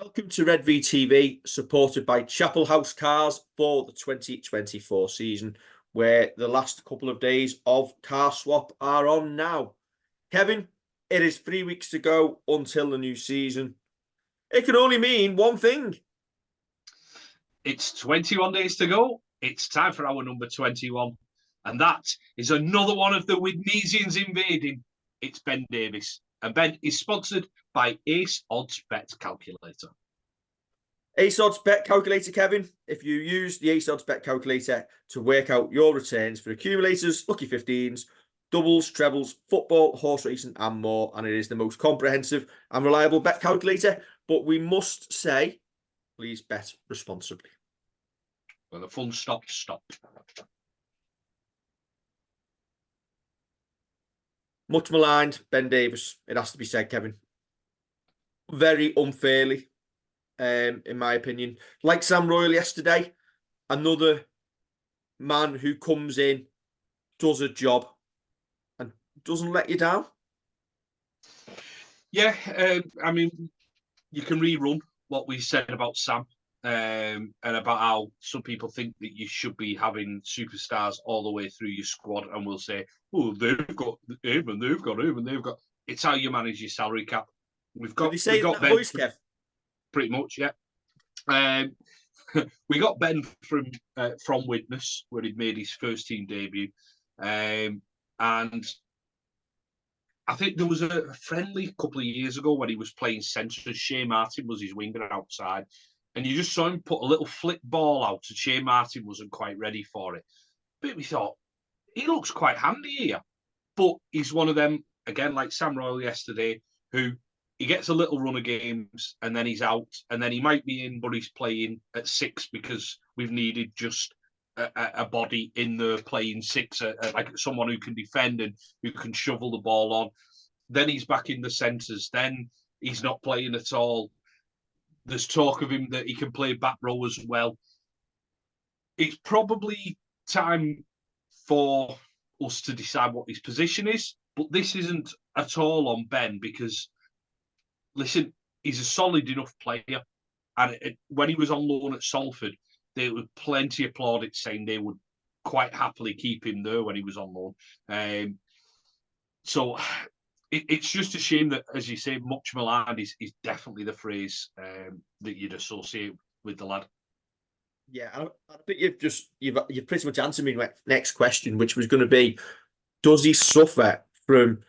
Welcome to Red V TV, supported by Chapel House Cars for the 2024 season, where the last couple of days of car swap are on now. Kevin, it is 3 weeks to go until the new season. It can only mean one thing. It's 21 days to go. It's time for our number 21. And that is another one of the Widnesians invading. It's Ben Davies. And Ben is sponsored by Ace Odds Bet Calculator. Ace Odds Bet Calculator, Kevin. If you use the Ace Odds Bet Calculator to work out your returns for accumulators, lucky 15s, doubles, trebles, football, horse racing, and more, and it is the most comprehensive and reliable bet calculator. But we must say, please bet responsibly. Well, the fun stopped. Much maligned, Ben Davies, it has to be said, Kevin. Very unfairly, in my opinion. Like Sam Royal yesterday, another man who comes in, does a job, and doesn't let you down. Yeah, I mean, you can rerun what we said about Sam and about how some people think that you should be having superstars all the way through your squad, and we'll say, oh, they've got him and they've got him and they've got... It's how you manage your salary cap. We've got that Ben, voice, Kev? Pretty much, yeah. We got Ben from Widnes, where he'd made his first team debut, and I think there was a friendly couple of years ago when he was playing centre. Shea Martin was his winger outside, and you just saw him put a little flick ball out, and Shea Martin wasn't quite ready for it. But we thought, he looks quite handy here. But he's one of them, again, like Sam Royal yesterday, who he gets a little run of games and then he's out, and then he might be in, but he's playing at 6 because we've needed just a body in the playing 6, like someone who can defend and who can shovel the ball on. Then he's back in the centres. Then he's not playing at all. There's talk of him that he can play back row as well. It's probably time for us to decide what his position is, but this isn't at all on Ben because, listen, he's a solid enough player. And when he was on loan at Salford, there were plenty of plaudits saying they would quite happily keep him there when he was on loan. So it's just a shame that, as you say, much maligned is definitely the phrase that you'd associate with the lad. Yeah, I think you've pretty much answered me next question, which was going to be, does he suffer from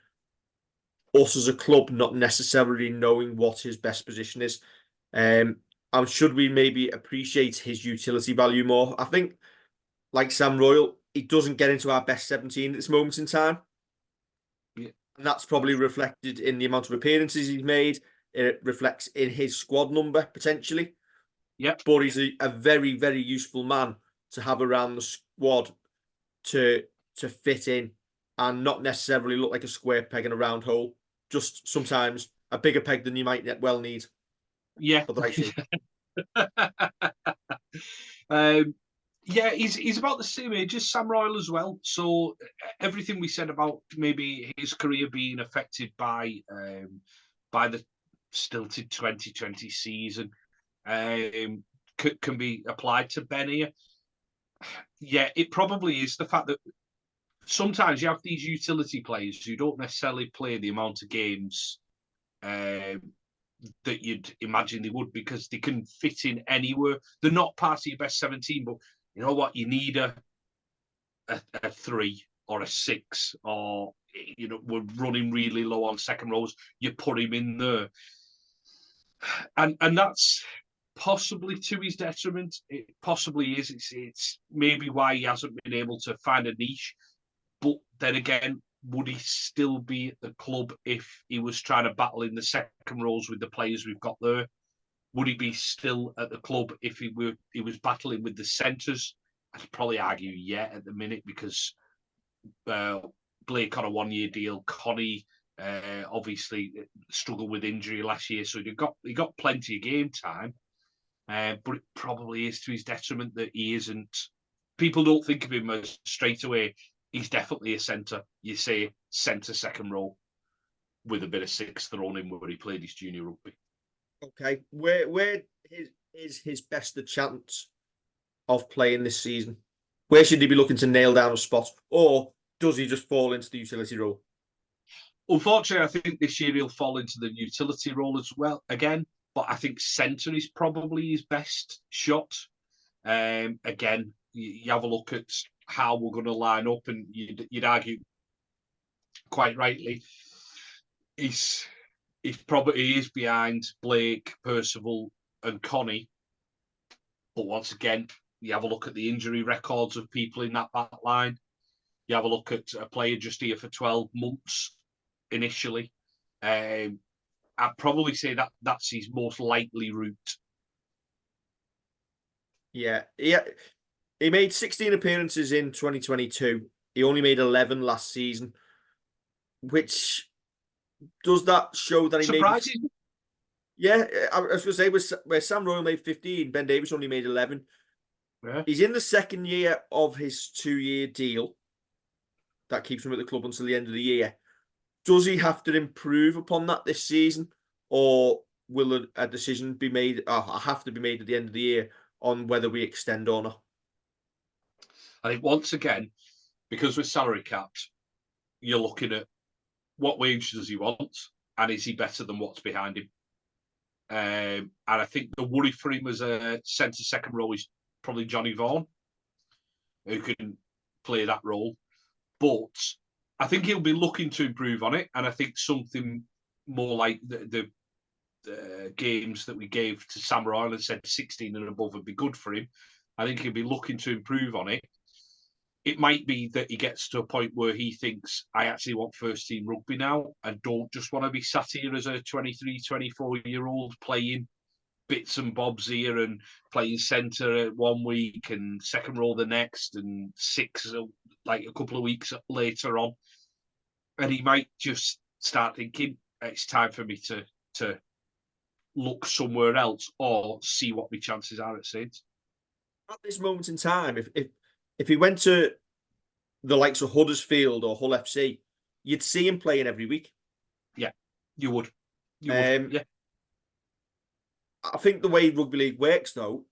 us as a club not necessarily knowing what his best position is? And should we maybe appreciate his utility value more? I think, like Sam Royal, he doesn't get into our best 17 at this moment in time. Yeah. And that's probably reflected in the amount of appearances he's made. It reflects in his squad number, potentially. Yep. But he's a very, very useful man to have around the squad to fit in and not necessarily look like a square peg in a round hole. Just sometimes a bigger peg than you might well need. Yeah. Yeah, he's about the same age as Sam Royal as well. So everything we said about maybe his career being affected by the stilted 2020 season can be applied to Ben here. Yeah, it probably is the fact that sometimes you have these utility players who don't necessarily play the amount of games that you'd imagine they would, because they can fit in anywhere. They're not part of your best 17, but you know what? You need a 3 or a 6, or we're running really low on second rows. You put him in there, and that's possibly to his detriment. It possibly is. It's maybe why he hasn't been able to find a niche. But then again, would he still be at the club if he was trying to battle in the second rows with the players we've got there? Would he be still at the club if he was battling with the centres? I'd probably argue yeah at the minute, because Blake on a 1-year deal. Connie obviously struggled with injury last year, so he got plenty of game time. But it probably is to his detriment that he isn't. People don't think of him as straight away. He's definitely a centre. You say centre second row with a bit of 6 thrown in where he played his junior rugby. Okay, where is his best chance of playing this season? Where should he be looking to nail down a spot, or does he just fall into the utility role? Unfortunately, I think this year he'll fall into the utility role as well again. But I think centre is probably his best shot. Again, you have a look at how we're going to line up, and you'd argue quite rightly, he's probably is behind Blake, Percival, and Connie. But once again, you have a look at the injury records of people in that back line. You have a look at a player just here for 12 months initially. I'd probably say that that's his most likely route. Yeah, he made 16 appearances in 2022. He only made 11 last season, which does that show that he Surprising. maybe... Yeah, I was going to say, where Sam Royal made 15, Ben Davies only made 11. Yeah. He's in the second year of his 2-year deal that keeps him at the club until the end of the year. Does he have to improve upon that this season, or will a decision be made, have to be made at the end of the year on whether we extend or not? I think once again, because we're salary capped, you're looking at what wage does he want, and is he better than what's behind him? And I think the worry for him as a centre second row is probably Johnny Vaughan, who can play that role. But I think he'll be looking to improve on it, and I think something more like the games that we gave to Sam Royal and said 16 and above would be good for him. I think he'll be looking to improve on it. It might be that he gets to a point where he thinks, I actually want first team rugby now and don't just want to be sat here as a 23, 24-year-old playing bits and bobs here and playing centre 1 week and second row the next and six like a couple of weeks later on. And he might just start thinking, it's time for me to look somewhere else or see what my chances are at Saints. At this moment in time, if he went to the likes of Huddersfield or Hull FC, you'd see him playing every week. Yeah, you would. You would. Yeah. I think the way rugby league works, though,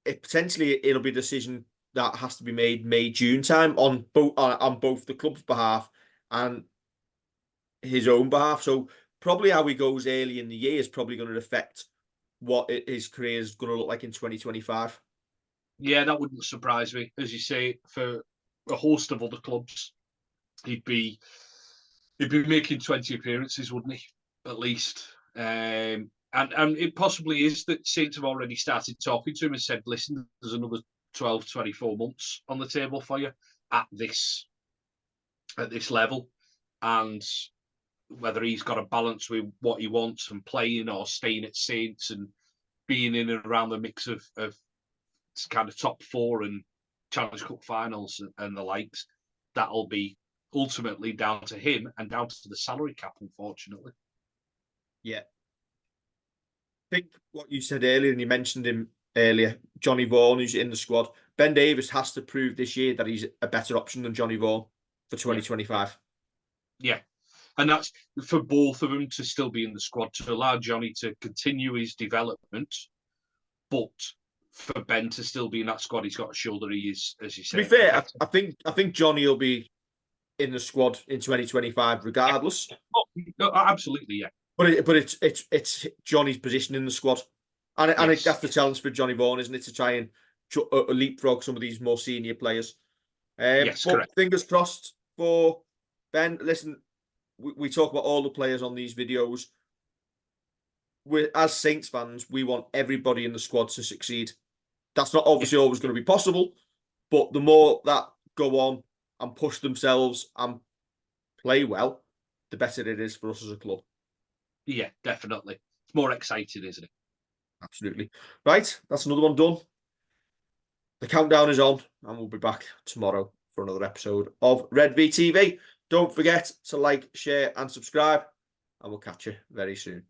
it'll be a decision that has to be made May, June time on both the club's behalf and his own behalf. So probably how he goes early in the year is probably going to affect what his career is going to look like in 2025. Yeah, that wouldn't surprise me. As you say, for a host of other clubs, he'd be making 20 appearances, wouldn't he? At least. And it possibly is that Saints have already started talking to him and said, listen, there's another 12, 24 months on the table for you at this level. And whether he's got a balance with what he wants and playing or staying at Saints and being in and around the mix of kind of top four and Challenge Cup finals and the likes, that'll be ultimately down to him and down to the salary cap, unfortunately. Yeah. I think what you said earlier, and you mentioned him earlier, Johnny Vaughan, who's in the squad. Ben Davies has to prove this year that he's a better option than Johnny Vaughan for 2025. Yeah. And that's for both of them to still be in the squad, to allow Johnny to continue his development, but for Ben to still be in that squad, he's got to show that he is, as you say. To be fair, I think Johnny will be in the squad in 2025 regardless. Yeah. Oh, absolutely, yeah. But it's Johnny's position in the squad, and yes. That's the challenge for Johnny Vaughan, isn't it, to try and leapfrog some of these more senior players. Yes, but correct. Fingers crossed for Ben. Listen, we talk about all the players on these videos. As Saints fans, we want everybody in the squad to succeed. That's not obviously always going to be possible, but the more that go on and push themselves and play well, the better it is for us as a club. Yeah, definitely. It's more exciting, isn't it? Absolutely. Right, that's another one done. The countdown is on, and we'll be back tomorrow for another episode of Red V TV. Don't forget to like, share, and subscribe, and we'll catch you very soon.